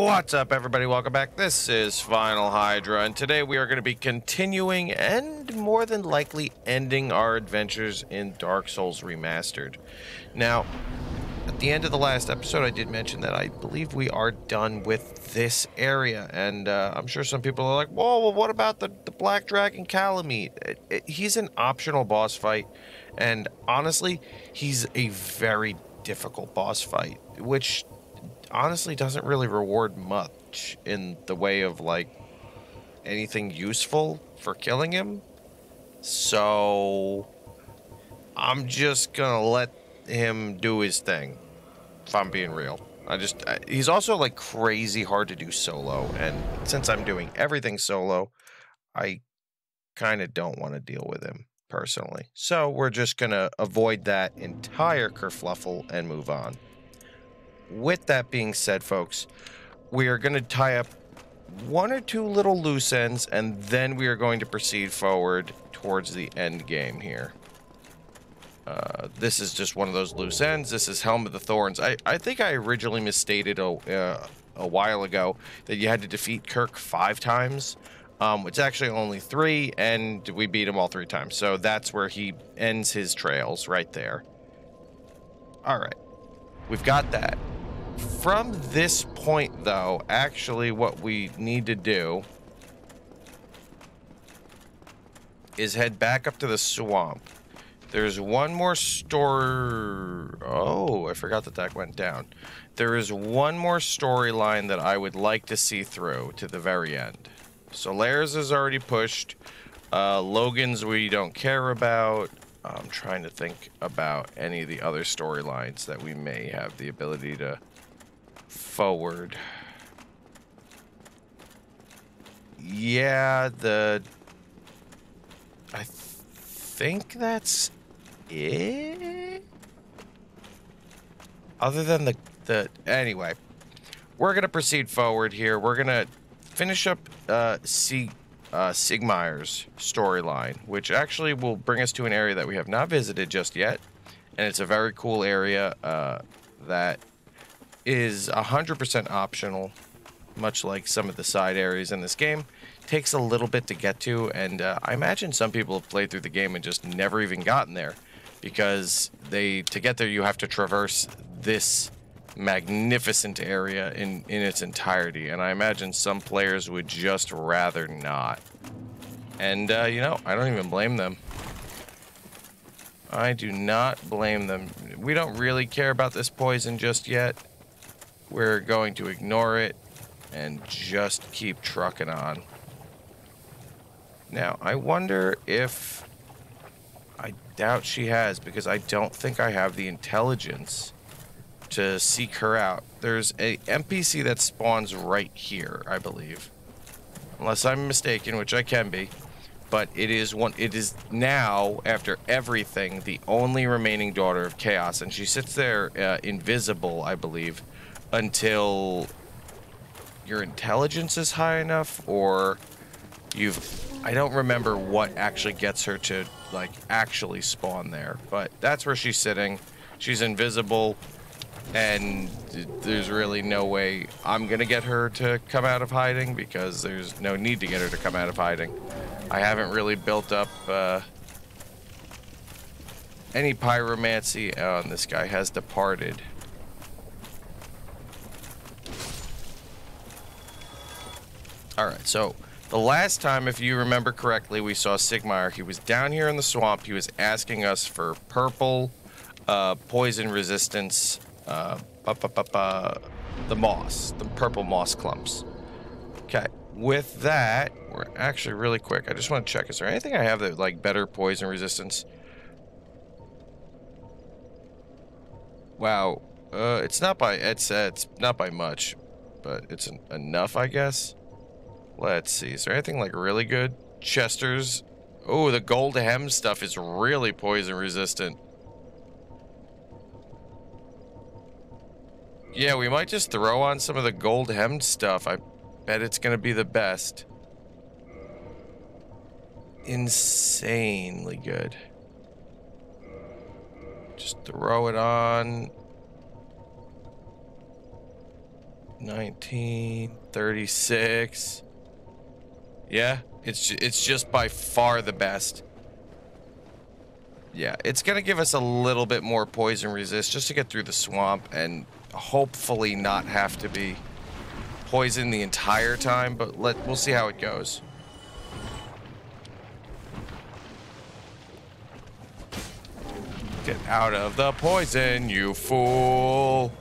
What's up, everybody? Welcome back. This is Final Hydra, and today we are going to be continuing and more than likely ending our adventures in Dark Souls Remastered. Now, at the end of the last episode, I did mention that I believe we are done with this area, and I'm sure some people are like, whoa, well, what about the Black Dragon Calamite? He's an optional boss fight, and honestly, he's a very difficult boss fight, which honestly doesn't really reward much in the way of like anything useful for killing him. So I'm just gonna let him do his thing, if I'm being real. He's also like crazy hard to do solo, and since I'm doing everything solo, I kind of don't want to deal with him personally. So we're just gonna avoid that entire kerfluffle and move on. With that being said, folks, we are going to tie up one or two little loose ends, and then we are going to proceed forward towards the end game here. This is just one of those loose ends. This is Helm of the Thorns. I think I originally misstated a while ago that you had to defeat Kirk 5 times. It's actually only 3, and we beat him all 3 times. So that's where he ends his trails, right there. All right. We've got that. From this point, though, actually what we need to do is head back up to the swamp. There's one more Oh, I forgot that went down. There is one more storyline that I would like to see through to the very end. Solaire's is already pushed. Logan's we don't care about. I'm trying to think about any of the other storylines that we may have the ability to forward. Yeah, I think that's it. Other than anyway, we're gonna proceed forward here. We're gonna finish up Sigmayr's storyline, which actually will bring us to an area that we have not visited just yet, and it's a very cool area that is 100% optional, much like some of the side areas in this game. Takes a little bit to get to, and I imagine some people have played through the game and just never even gotten there, because to get there you have to traverse this magnificent area in its entirety, and I imagine some players would just rather not. And you know, I don't even blame them. I do not blame them. We don't really care about this poison just yet. We're going to ignore it and just keep trucking on. Now, I wonder if... I doubt she has, because I don't think I have the intelligence to seek her out. There's a NPC that spawns right here, I believe. Unless I'm mistaken, which I can be. But it is now, after everything, the only remaining daughter of Chaos, and she sits there invisible, I believe, until your intelligence is high enough, or I don't remember what actually gets her to like actually spawn there, but that's where she's sitting. She's invisible, and there's really no way I'm gonna get her to come out of hiding, because there's no need to get her to come out of hiding. I haven't really built up any pyromancy, and this guy has departed. Alright, so the last time, if you remember correctly, we saw Sigmayr. He was down here in the swamp. He was asking us for purple poison resistance, the moss, the purple moss clumps. Okay, with that, we're actually really quick. I just want to check, is there anything I have that like better poison resistance? Wow, it's not by much, but it's enough, I guess. Let's see. Is there anything like really good? Chester's. Oh, the gold hem stuff is really poison resistant. Yeah, we might just throw on some of the gold hemmed stuff. I bet it's gonna be the best. Insanely good. Just throw it on. 1936. Yeah, it's just by far the best. Yeah, it's gonna give us a little bit more poison resist just to get through the swamp and hopefully not have to be poisoned the entire time, but we'll see how it goes. Get out of the poison, you fool.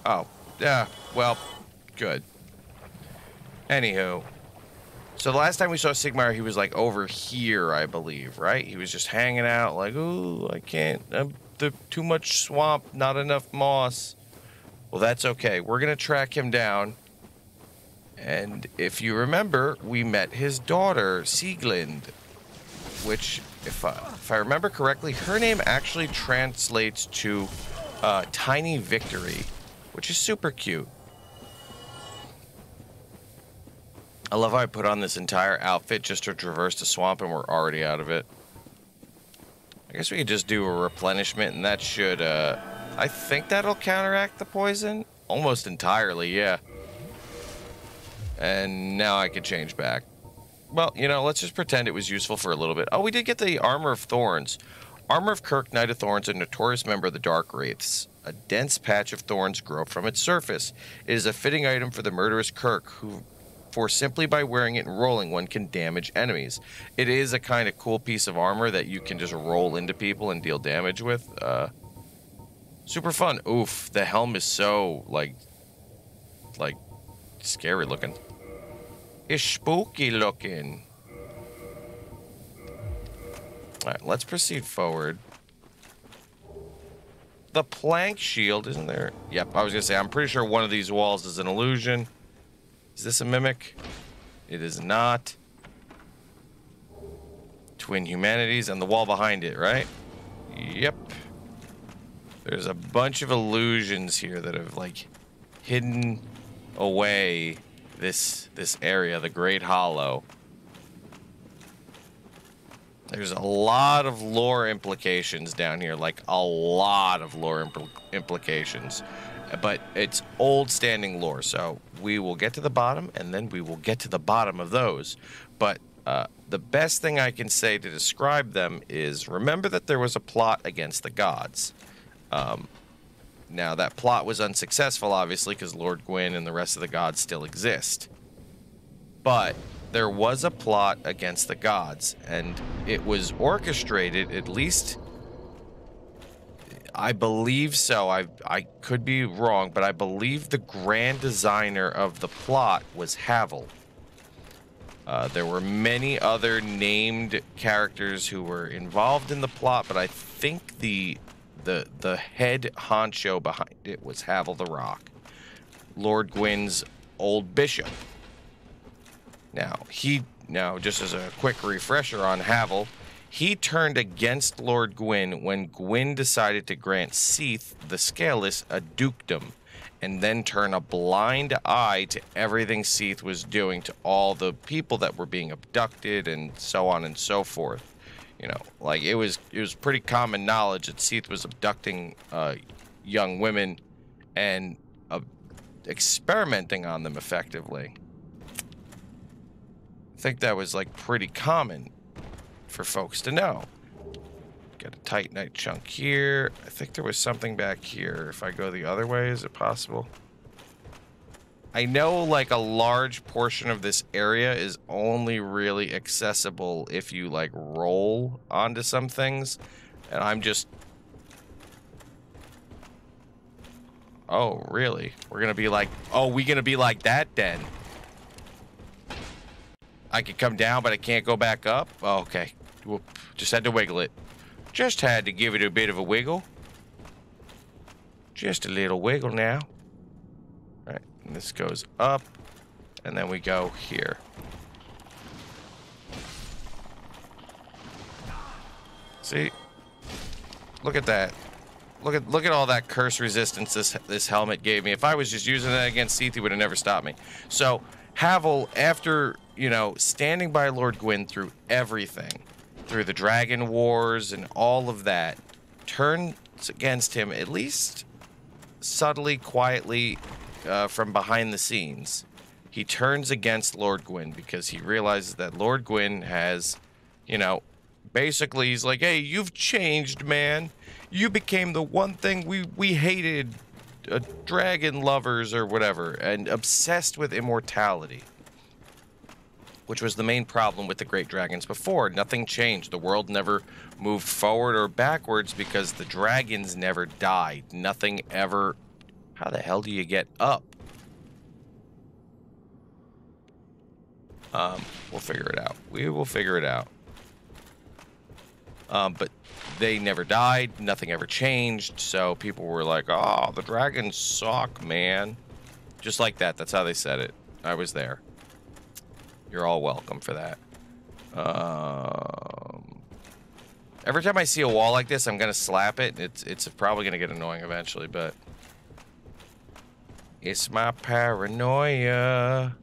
Oh, yeah, well, good. Anywho. So the last time we saw Sigmar, he was like over here, I believe, right? He was just hanging out like, ooh, I can't, too much swamp, not enough moss. Well, that's okay. We're going to track him down. And if you remember, we met his daughter, Sieglind, which, if I remember correctly, her name actually translates to Tiny Victory, which is super cute. I love how I put on this entire outfit just to traverse the swamp and we're already out of it. I guess we could just do a replenishment and that should, I think that'll counteract the poison. Almost entirely, yeah. And now I could change back. Well, you know, let's just pretend it was useful for a little bit. Oh, we did get the Armor of Thorns. Armor of Kirk, Knight of Thorns, a notorious member of the Dark Wraiths. A dense patch of thorns grow from its surface. It is a fitting item for the murderous Kirk, for simply by wearing it and rolling, one can damage enemies. It is a kind of cool piece of armor that you can just roll into people and deal damage with. Super fun. Oof, the helm is so, like, scary looking. It's spooky looking. Alright, let's proceed forward. The plank shield, isn't there? Yep, I was gonna say, I'm pretty sure one of these walls is an illusion. Is this a mimic? It is not. Twin Humanities and the wall behind it, right? Yep. There's a bunch of illusions here that have, like, hidden away this area, the Great Hollow. There's a lot of lore implications down here, like a lot of lore implications. But it's old standing lore, so we will get to the bottom, and then we will get to the bottom of those. But the best thing I can say to describe them is, remember that there was a plot against the gods. Now, that plot was unsuccessful, obviously, because Lord Gwyn and the rest of the gods still exist. But there was a plot against the gods, and it was orchestrated, at least I believe so. I could be wrong, but I believe the grand designer of the plot was Havel. There were many other named characters who were involved in the plot, but I think the head honcho behind it was Havel the Rock, Lord Gwyn's old bishop. Now, just as a quick refresher on Havel, he turned against Lord Gwyn when Gwyn decided to grant Seath the Scaleless a dukedom, and then turn a blind eye to everything Seath was doing to all the people that were being abducted and so on and so forth. You know, like, it was pretty common knowledge that Seath was abducting young women and experimenting on them effectively. I think that was, like, pretty common for folks to know. Got a Titanite chunk here. I think there was something back here. If I go the other way, is it possible? I know, like, a large portion of this area is only really accessible if you, like, roll onto some things. And I'm just... Oh, really? We're gonna be like... Oh, we gonna be like that, then? I could come down, but I can't go back up? Oh, okay. Whoop. Just had to wiggle it. Just had to give it a bit of a wiggle. Just a little wiggle now. All right, and this goes up, and then we go here. See? Look at that. Look at all that curse resistance this helmet gave me. If I was just using that against Seath, he would have never stopped me. So, Havel, after, you know, standing by Lord Gwyn through everything, through the Dragon Wars and all of that, turns against him, at least subtly, quietly, from behind the scenes. He turns against Lord Gwyn because he realizes that Lord Gwyn has, you know, basically he's like, hey, you've changed, man. You became the one thing we hated, dragon lovers or whatever, and obsessed with immortality, which was the main problem with the great dragons before. Nothing changed. The world never moved forward or backwards because the dragons never died. Nothing ever... How the hell do you get up? We'll figure it out. We will figure it out. But they never died. Nothing ever changed. So people were like, oh, the dragons suck, man. Just like that. That's how they said it. I was there. You're all welcome for that. Every time I see a wall like this, I'm going to slap it. It's probably going to get annoying eventually, but... It's my paranoia.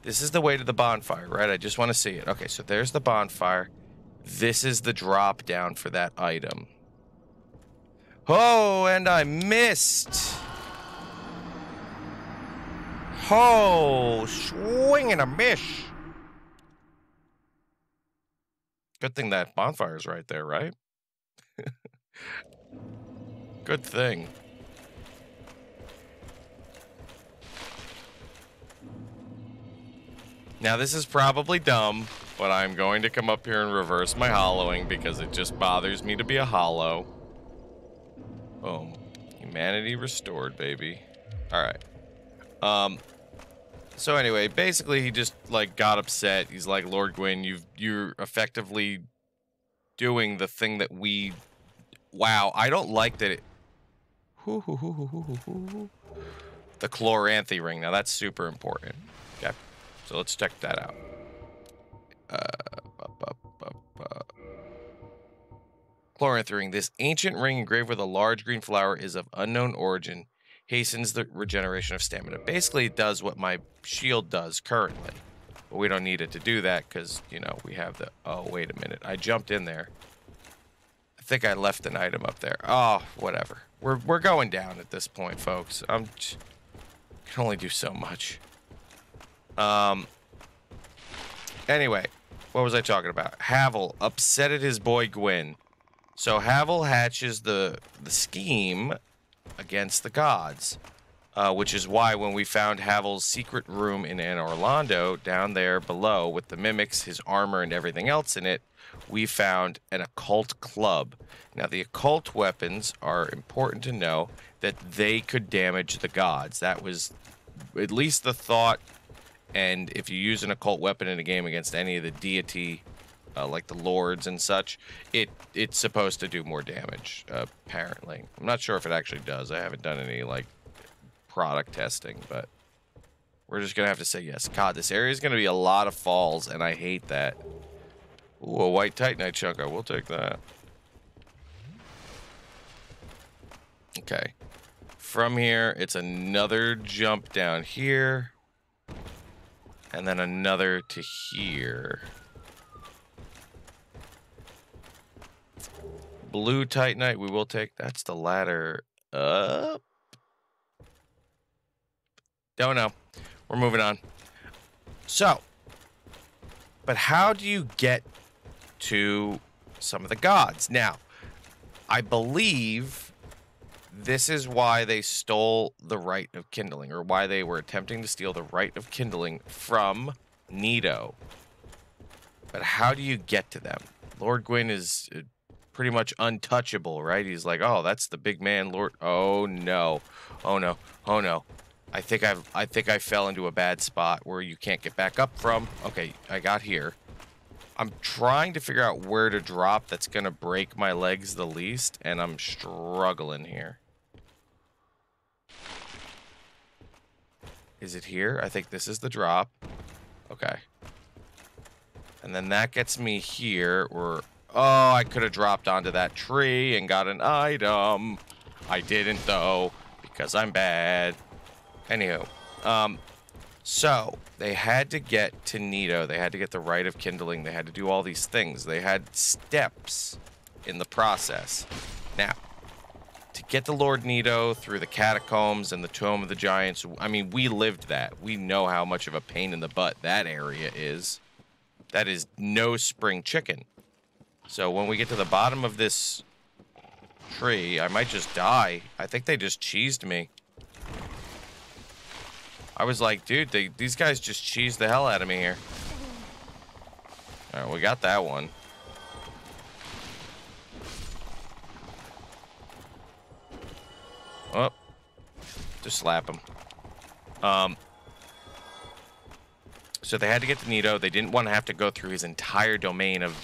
This is the way to the bonfire, right? I just want to see it. Okay, so there's the bonfire. This is the drop down for that item. Oh, and I missed. Oh, swing and a miss. Good thing that bonfire's right there, right? Good thing. Now, this is probably dumb, but I'm going to come up here and reverse my hollowing because it just bothers me to be a hollow. Boom. Humanity restored, baby. Alright. So anyway, basically he just, like, got upset. He's like, Lord Gwyn, you're effectively doing the thing that we... Wow, I don't like that it... The Chloranthy Ring. Now, that's super important. Okay. So let's check that out. Chloranthy Ring. This ancient ring engraved with a large green flower is of unknown origin. Hastens the regeneration of stamina. Basically, it does what my shield does currently. But we don't need it to do that because, you know, we have the... Oh, wait a minute. I jumped in there. I think I left an item up there. Oh, whatever. We're going down at this point, folks. I can only do so much. Anyway, what was I talking about? Havel upset at his boy Gwyn. So Havel hatches the scheme against the gods, which is why when we found Havel's secret room in Anor Londo, down there below with the mimics, his armor, and everything else in it, we found an occult club. Now, the occult weapons are important to know that they could damage the gods. That was at least the thought. And if you use an occult weapon in a game against any of the deity, like the lords and such, it's supposed to do more damage, apparently. I'm not sure if it actually does. I haven't done any, like, product testing, but we're just going to have to say yes. God, this area is going to be a lot of falls, and I hate that. Ooh, a white Titanite chunker. We'll take that. Okay. From here, it's another jump down here. And then another to here. Blue Titanite, we will take. That's the ladder up. Don't know. We're moving on. So, but how do you get to some of the gods? Now, I believe this is why they stole the Rite of Kindling, or why they were attempting to steal the Rite of Kindling from Nito. But how do you get to them? Lord Gwyn is pretty much untouchable, right? He's like, oh, that's the big man, Lord. Oh no, oh no, oh no. I think I fell into a bad spot where you can't get back up from. Okay, I got here. I'm trying to figure out where to drop that's gonna break my legs the least, and I'm struggling here. Is it here? I think this is the drop. Okay. And then that gets me here, or... Oh, I could have dropped onto that tree and got an item. I didn't, though, because I'm bad. Anywho. So, they had to get to Nito. They had to get the Rite of Kindling. They had to do all these things. They had steps in the process. Now, to get to Lord Nito through the catacombs and the Tomb of the Giants, I mean, we lived that. We know how much of a pain in the butt that area is. That is no spring chicken. So when we get to the bottom of this tree, I might just die. I think they just cheesed me. I was like, dude, these guys just cheesed the hell out of me here. All right, we got that one. Oh, just slap him. So they had to get to Nito. They didn't want to have to go through his entire domain of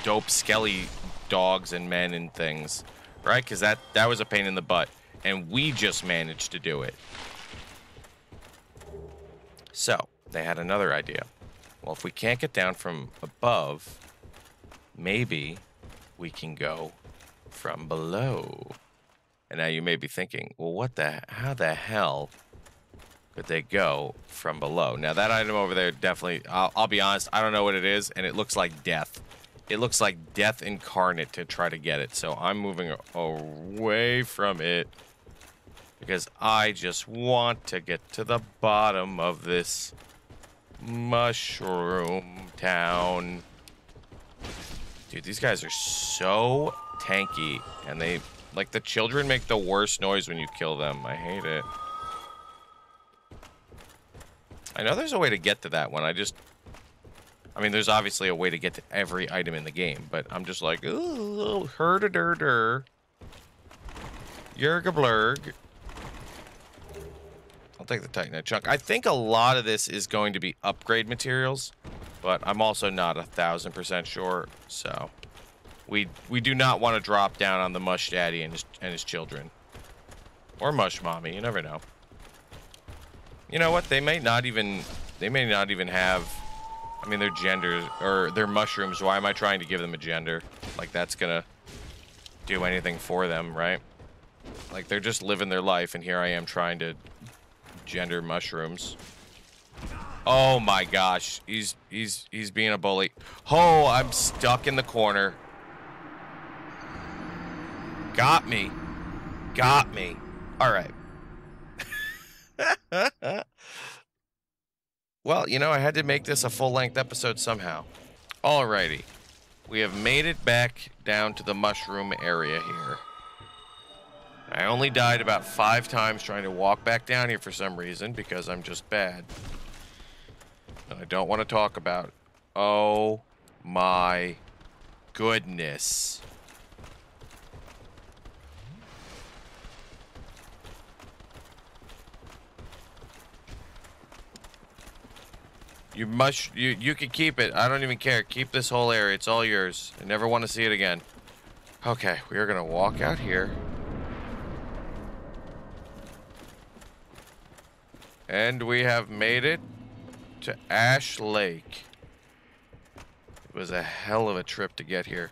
dope skelly dogs and men and things, right? Because that was a pain in the butt, and we just managed to do it. So they had another idea. Well, if we can't get down from above, maybe we can go from below. And now you may be thinking, well, how the hell could they go from below? Now that item over there, definitely, I'll be honest, I don't know what it is, and it looks like death. It looks like death incarnate to try to get it, so I'm moving away from it because I just want to get to the bottom of this mushroom town. Dude, these guys are so tanky, and they, like, the children make the worst noise when you kill them. I hate it. I know there's a way to get to that one. I mean, there's obviously a way to get to every item in the game, but I'm just like, ooh, hurda-dur-dur. Yerga-blurg. I'll take the Titanite chunk. I think a lot of this is going to be upgrade materials, but I'm also not 1,000% sure, so we do not want to drop down on the Mush Daddy and his children. Or Mush Mommy, you never know. You know what? They may not even have, I mean, their genders, or their mushrooms. Why am I trying to give them a gender? Like, that's gonna do anything for them, right? Like, they're just living their life, and here I am trying to gender mushrooms. Oh my gosh, he's being a bully. Oh, I'm stuck in the corner. Got me. Got me. All right. Well, you know, I had to make this a full-length episode somehow. Alrighty. We have made it back down to the mushroom area here. I only died about 5 times trying to walk back down here for some reason, because I'm just bad. And I don't want to talk about it. Oh my goodness. You can keep it. I don't even care. Keep this whole area. It's all yours. I never want to see it again. Okay, we are gonna walk out here. And we have made it to Ash Lake. It was a hell of a trip to get here.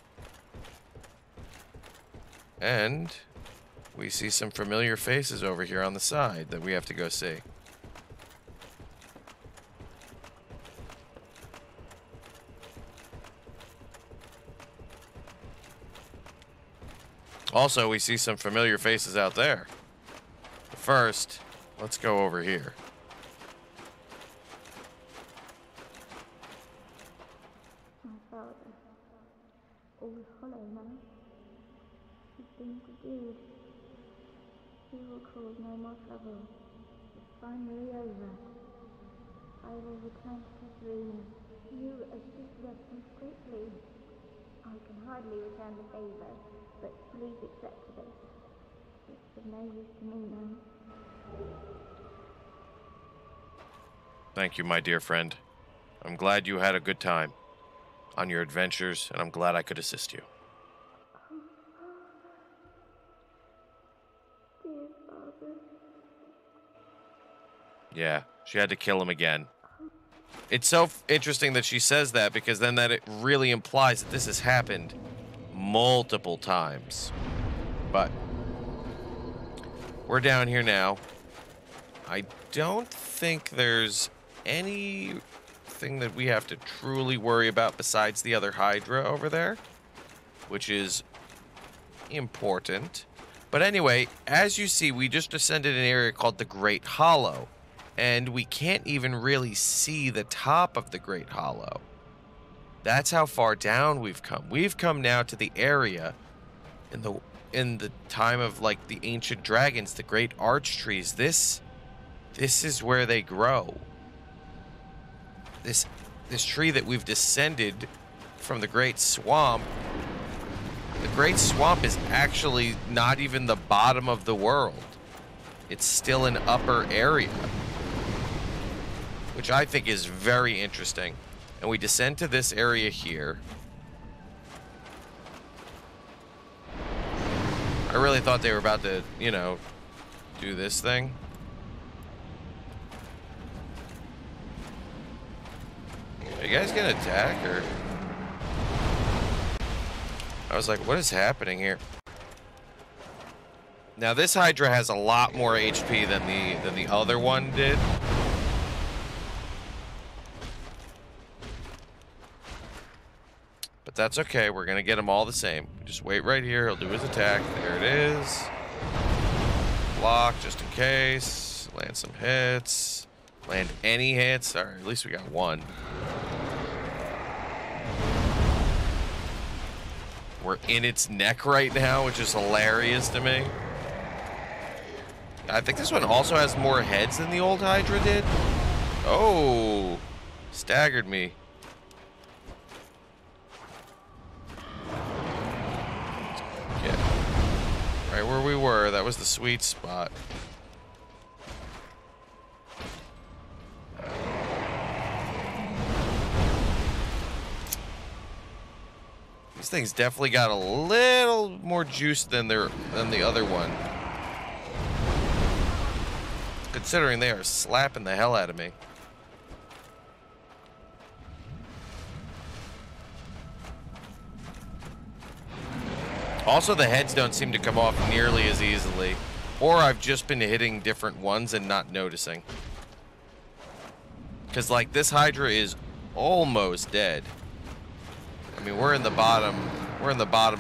And we see some familiar faces over here on the side that we have to go see. Also, we see some familiar faces out there. But first, let's go over here. My father, old Hollow Man, has been subdued. He will cause no more trouble. It's finally over. I will return to his room. You assisted us so greatly. I can hardly return the favor, but please accept this. It's of no use to me now. Thank you, my dear friend. I'm glad you had a good time on your adventures, and I'm glad I could assist you. Dear father. Yeah, she had to kill him again. It's so interesting that she says that, because then that it really implies that this has happened multiple times. But we're down here now. I don't think there's anything that we have to truly worry about besides the other Hydra over there, which is important. But anyway, as you see, we just descended an area called the Great Hollow. And we can't even really see the top of the Great Hollow. That's how far down we've come. We've come now to the area in the time of like the ancient dragons, the great arch trees. This is where they grow. This tree that we've descended from the Great Swamp. The Great Swamp is actually not even the bottom of the world. It's still an upper area, which I think is very interesting. And we descend to this area here. I really thought they were about to, you know, do this thing. Are you guys gonna attack, or? I was like, what is happening here? Now this Hydra has a lot more HP than the other one did. But that's okay, we're gonna get him all the same. Just wait right here, he'll do his attack. There it is. Block just in case. Land some hits. Land any hits. Alright, at least we got one. We're in its neck right now, which is hilarious to me. I think this one also has more heads than the old Hydra did. Oh, staggered me. Yeah, right where we were. That was the sweet spot. These things definitely got a little more juice than the other one. Considering they are slapping the hell out of me. Also, the heads don't seem to come off nearly as easily. Or I've just been hitting different ones and not noticing. Because, like, this Hydra is almost dead. I mean, we're in the bottom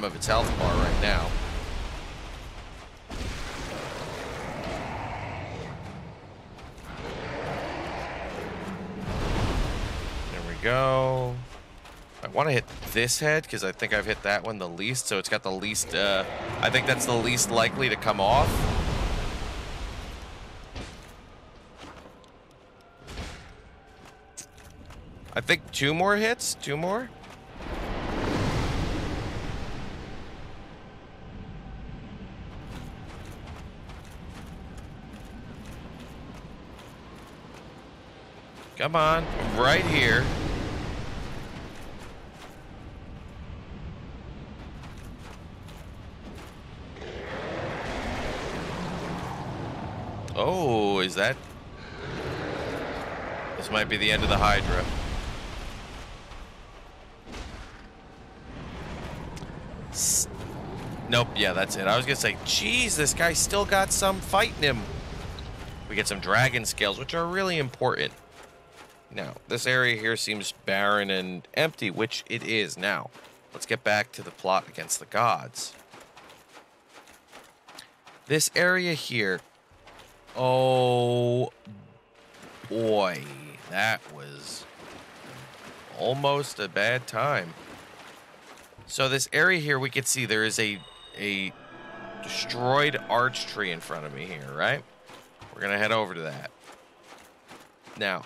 of its health bar right now. There we go. I want to hit this head because I think I've hit that one the least, so it's got the least, I think that's the least likely to come off. I think 2 more hits? 2 more? Come on, I'm right here. Oh, is that? This might be the end of the Hydra. Nope, yeah, that's it. I was gonna say, geez, this guy still got some fighting him. We get some dragon scales, which are really important. Now, this area here seems barren and empty, which it is now. Let's get back to the plot against the gods. This area here, oh boy, that was almost a bad time. So this area here, we can see there is a destroyed arch tree in front of me here, right? We're gonna head over to that. Now,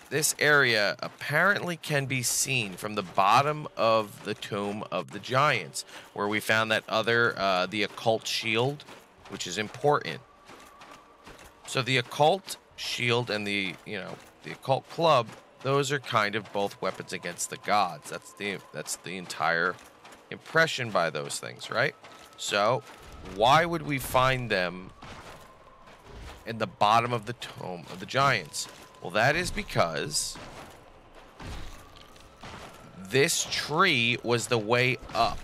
this area apparently can be seen from the bottom of the Tomb of the Giants, where we found that other, the occult shield, which is important. So the occult shield and the occult club, those are kind of both weapons against the gods. That's the entire impression by those things, right? So why would we find them in the bottom of the Tomb of the Giants? Well, that is because this tree was the way up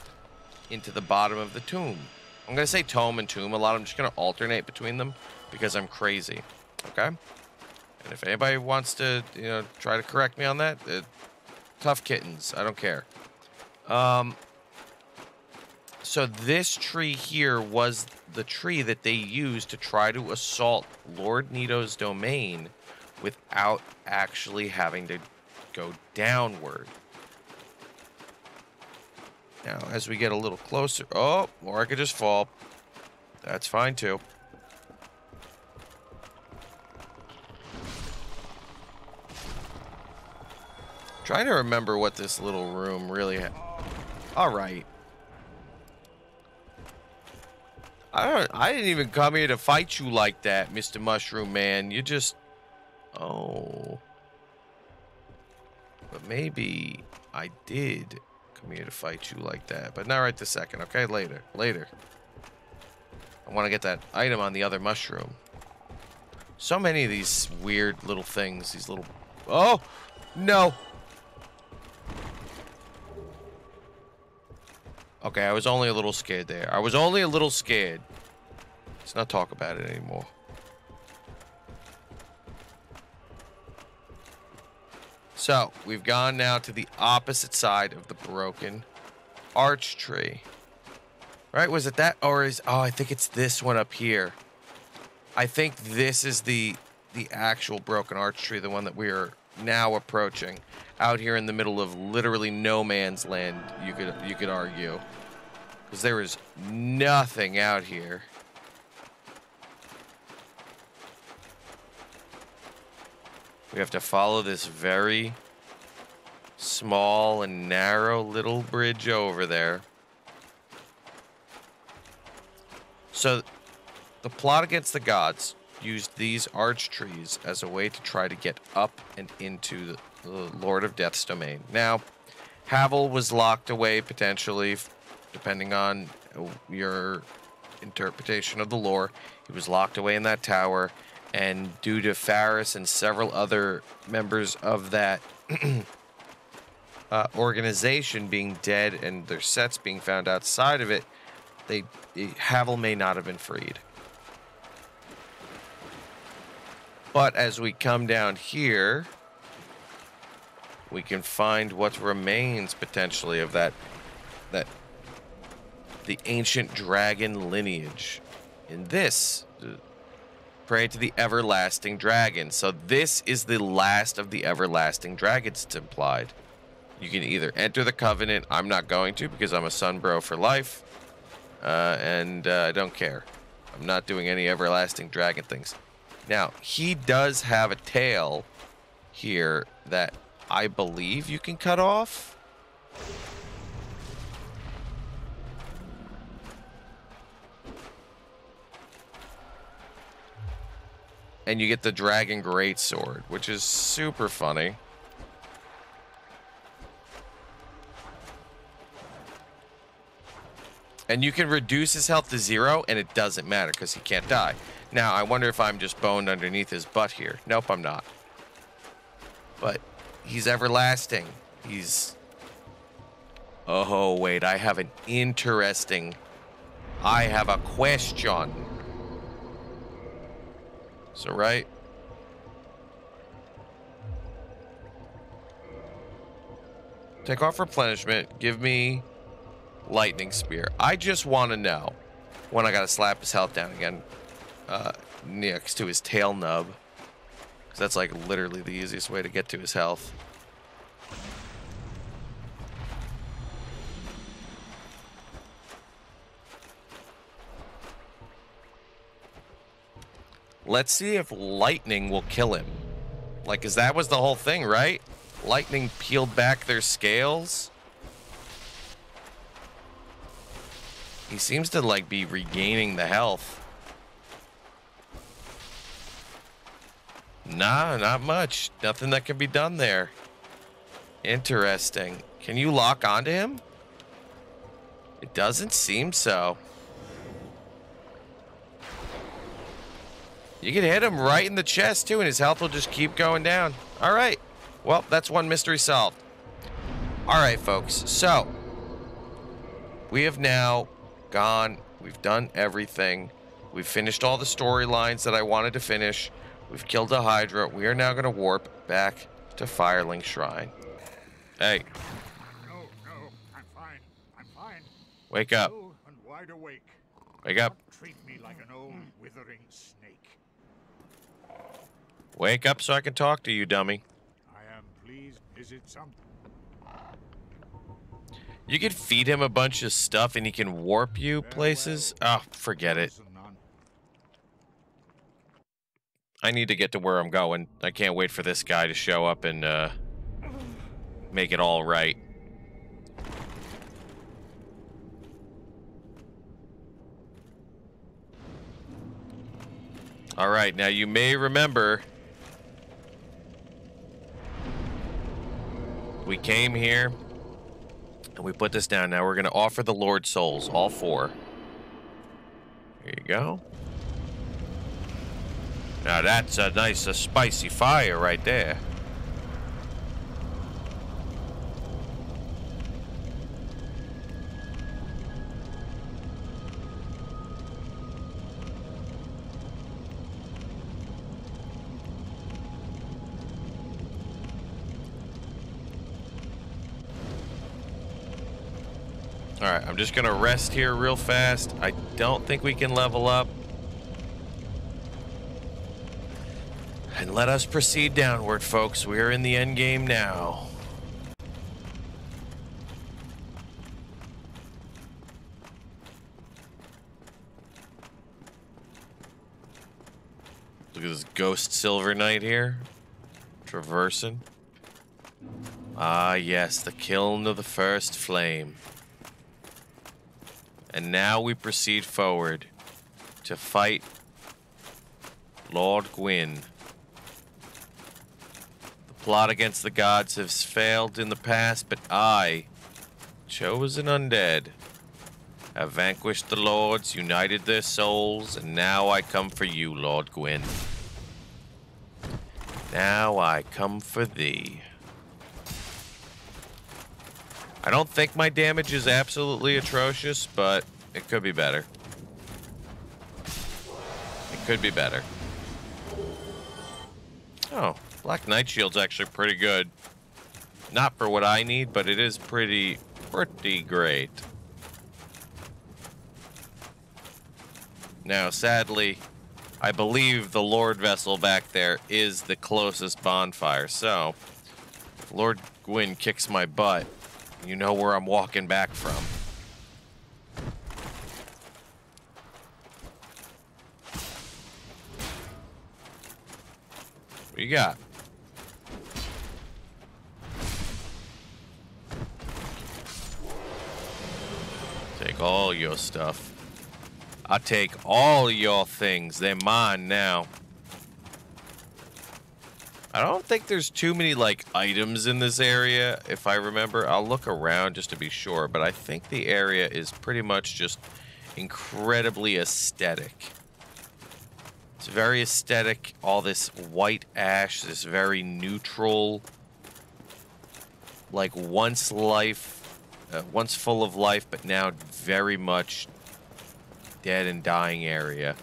into the bottom of the tomb. I'm going to say tome and tomb a lot. I'm just going to alternate between them because I'm crazy. Okay? And if anybody wants to, try to correct me on that, tough kittens. I don't care. So this tree here was the tree that they used to try to assault Lord Nito's domain without actually having to go downward. Now, as we get a little closer... Oh, or I could just fall. That's fine, too. Trying to remember what this little room really had. All right. I didn't even come here to fight you like that, Mr. Mushroom Man. You just... Oh. But maybe I did come here to fight you like that. But not right this second, okay? Later. Later. I want to get that item on the other mushroom. So many of these weird little things. These little... Oh! No! Okay, I was only a little scared there. I was only a little scared. Let's not talk about it anymore. So, we've gone now to the opposite side of the broken arch tree. Right, was it that? Or is... Oh, I think it's this one up here. I think this is the actual broken arch tree, the one that we are now approaching. Out here in the middle of literally no man's land, you could argue. Because there is nothing out here. We have to follow this very small and narrow little bridge over there. So, the plot against the gods used these arch trees as a way to try to get up and into the Lord of Death's domain. Now, Havel was locked away potentially, depending on your interpretation of the lore. He was locked away in that tower, and due to Faris and several other members of that organization being dead and their sets being found outside of it, Havel may not have been freed. But as we come down here, we can find what remains potentially of the ancient dragon lineage. In this, pray to the everlasting dragon. So this is the last of the everlasting dragons, it's implied. You can either enter the covenant. I'm not going to because I'm a Sunbro for life. And I don't care. I'm not doing any everlasting dragon things. Now, he does have a tail here that I believe you can cut off. And you get the Dragon Greatsword, which is super funny. And you can reduce his health to 0, and it doesn't matter because he can't die. Now, I wonder if I'm just boned underneath his butt here. Nope, I'm not. But he's everlasting. He's... Oh, wait, I have an interesting... I have a question. So, right? Take off replenishment. Give me lightning spear. I just want to know when I gotta slap his health down again next to his tail nub. Because that's like literally the easiest way to get to his health. Let's see if lightning will kill him. Like, 'cause that was the whole thing, right? Lightning peeled back their scales. He seems to, like, be regaining the health. Nah, not much. Nothing that can be done there. Interesting. Can you lock onto him? It doesn't seem so. You can hit him right in the chest, too, and his health will just keep going down. All right. Well, that's one mystery solved. All right, folks. So, we have now gone. We've done everything. We've finished all the storylines that I wanted to finish. We've killed the Hydra. We are now going to warp back to Firelink Shrine. Hey. No, I'm fine. I'm fine. Wake up. Full and wide awake. Wake up. Treat me like an old withering snake. Wake up so I can talk to you, dummy. I am pleased. Is it something? You could feed him a bunch of stuff and he can warp you places. Oh, forget it. I need to get to where I'm going. I can't wait for this guy to show up and make it all right. All right, now you may remember we came here and we put this down. Now we're going to offer the Lord souls, all 4. Here you go. Now that's a nice, spicy fire right there. Alright, I'm just gonna rest here real fast. I don't think we can level up. And let us proceed downward, folks. We are in the end game now. Look at this Ghost Silver Knight here. Traversing. Ah, yes, the kiln of the first flame. And now we proceed forward to fight Lord Gwyn. The plot against the gods has failed in the past, but I, chosen undead, have vanquished the lords, united their souls, and now I come for you, Lord Gwyn. Now I come for thee. I don't think my damage is absolutely atrocious, but it could be better. It could be better. Oh, Black Knight Shield's actually pretty good. Not for what I need, but it is pretty great. Now, sadly, I believe the Lord Vessel back there is the closest bonfire, so if Lord Gwyn kicks my butt, you know where I'm walking back from. What you got? Take all your stuff. I take all your things. They're mine now. I don't think there's too many, like, items in this area, if I remember. I'll look around just to be sure, but I think the area is pretty much just incredibly aesthetic. It's very aesthetic. All this white ash, this very neutral, like, once full of life, but now very much dead and dying area,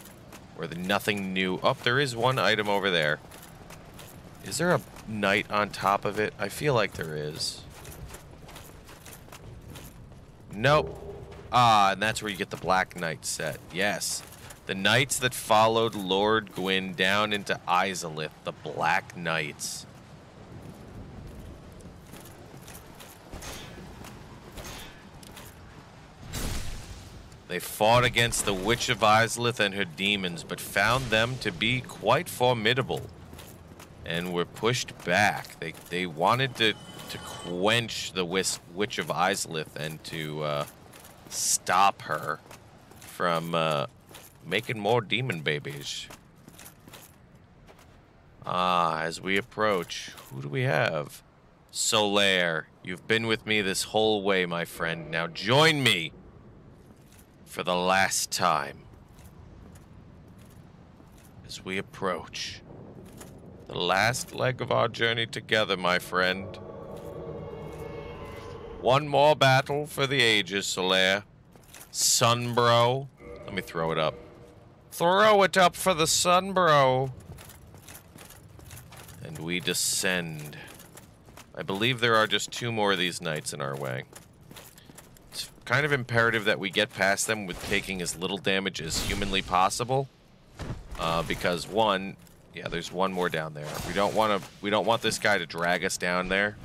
where nothing new. Oh, there is one item over there. Is there a knight on top of it? I feel like there is. Nope. Ah, and that's where you get the Black Knight set. Yes. The knights that followed Lord Gwyn down into Izalith, the Black Knights. They fought against the Witch of Izalith and her demons, but found them to be quite formidable. And were pushed back. They wanted to quench the Witch of Izalith and to stop her from making more demon babies. Ah, as we approach, who do we have? Solaire, you've been with me this whole way, my friend. Now join me for the last time. As we approach the last leg of our journey together, my friend. One more battle for the ages, Solaire. Sunbro. Let me throw it up. Throw it up for the Sunbro. And we descend. I believe there are just 2 more of these knights in our way. It's kind of imperative that we get past them with taking as little damage as humanly possible. Because one, yeah, there's one more down there. We don't want this guy to drag us down there.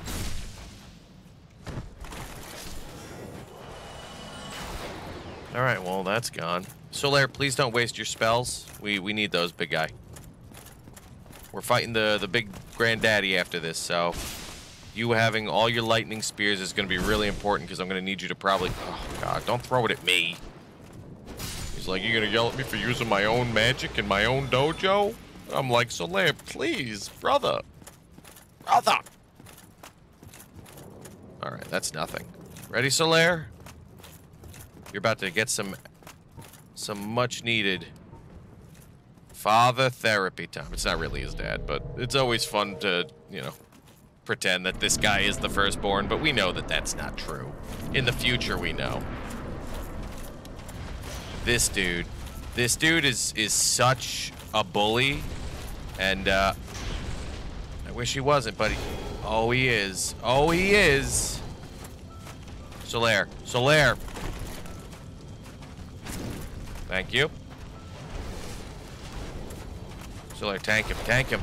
All right, well, that's gone. Solaire, please don't waste your spells. We need those, big guy. We're fighting the big granddaddy after this, so you having all your lightning spears is going to be really important because I'm going to need you to probably... Oh, God, don't throw it at me. He's like, you're going to yell at me for using my own magic in my own dojo? I'm like, Solaire, please, brother. Brother! All right, that's nothing. Ready, Solaire? You're about to get some much needed father therapy time. It's not really his dad, but it's always fun to, you know, pretend that this guy is the firstborn, but we know that that's not true. In the future, we know. This dude is such a bully, and I wish he wasn't, but oh, he is. Oh, he is. Solaire. Thank you. Solaire, tank him.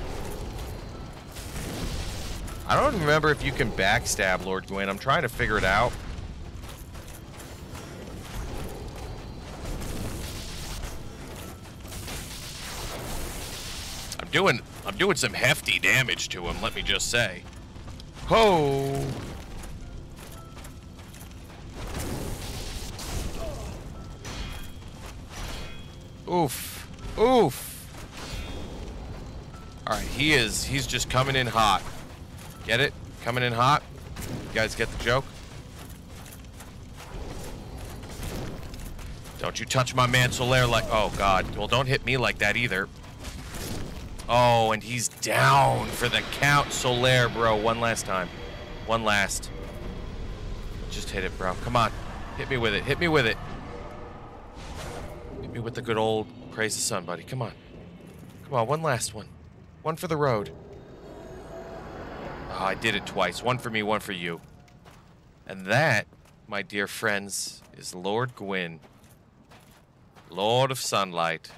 I don't remember if you can backstab Lord Gwyn. I'm trying to figure it out. I'm doing some hefty damage to him, let me just say. Ho! Oof. Alright, he's just coming in hot. Get it? Coming in hot? You guys get the joke? Don't you touch my man Solaire like... Oh, God. Well, don't hit me like that either. Oh, and he's down for the count. Solaire, bro. One last time. One last. Just hit it, bro. Come on. Hit me with it. Hit me with it. Hit me with the good old praise the sun, buddy. Come on. Come on, one last one. One for the road. Oh, I did it twice. One for me, one for you. And that, my dear friends, is Lord Gwyn. Lord of Sunlight.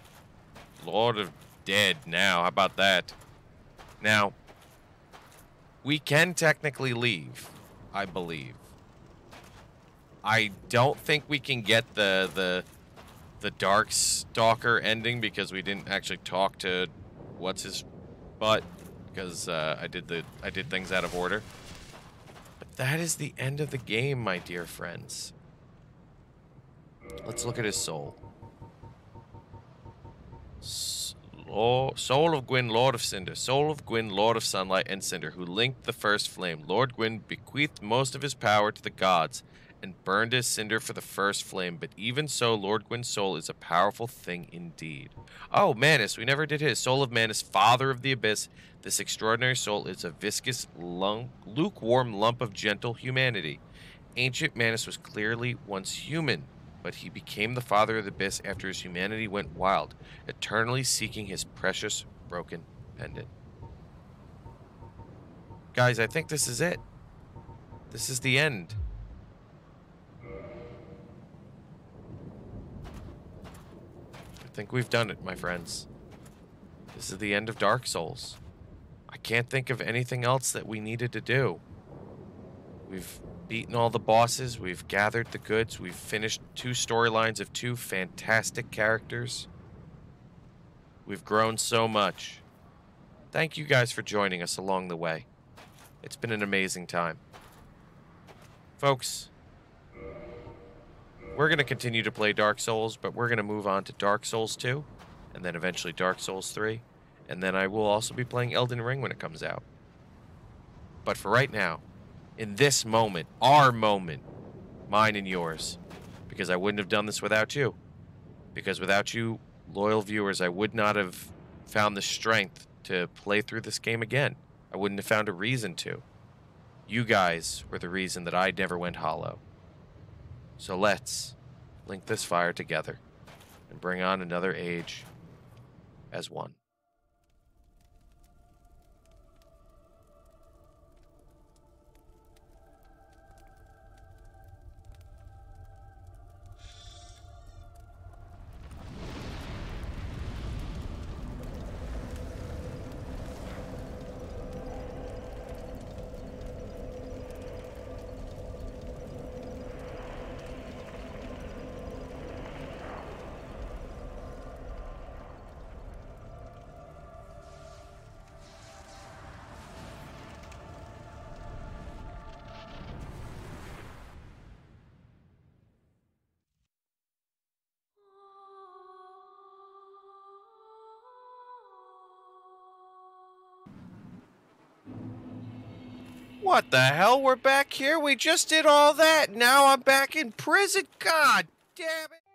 Lord of Dead now. How about that? Now, we can technically leave, I believe. I don't think we can get the Dark Stalker ending because we didn't actually talk to what's his butt because I did things out of order. But that is the end of the game, my dear friends. Let's look at his soul. Soul of Gwyn, Lord of Cinder. Soul of Gwyn, Lord of Sunlight and Cinder, who linked the first flame. Lord Gwyn bequeathed most of his power to the gods and burned his cinder for the first flame. But even so, Lord Gwyn's soul is a powerful thing indeed. Oh, Manus. We never did his. Soul of Manus, father of the abyss. This extraordinary soul is a viscous, lukewarm lump of gentle humanity. Ancient Manus was clearly once human, but he became the father of the abyss after his humanity went wild, eternally seeking his precious broken pendant. Guys, I think this is it. This is the end. I think we've done it, my friends. This is the end of Dark Souls. I can't think of anything else that we needed to do. We've beaten all the bosses, we've gathered the goods, we've finished 2 storylines of 2 fantastic characters. We've grown so much. Thank you guys for joining us along the way. It's been an amazing time. Folks, we're going to continue to play Dark Souls, but we're going to move on to Dark Souls 2, and then eventually Dark Souls 3, and then I will also be playing Elden Ring when it comes out. But for right now, in this moment, our moment, mine and yours, because I wouldn't have done this without you. Because without you, loyal viewers, I would not have found the strength to play through this game again. I wouldn't have found a reason to. You guys were the reason that I never went hollow. So let's link this fire together and bring on another age as one. What the hell? We're back here? We just did all that. Now I'm back in prison? God damn it.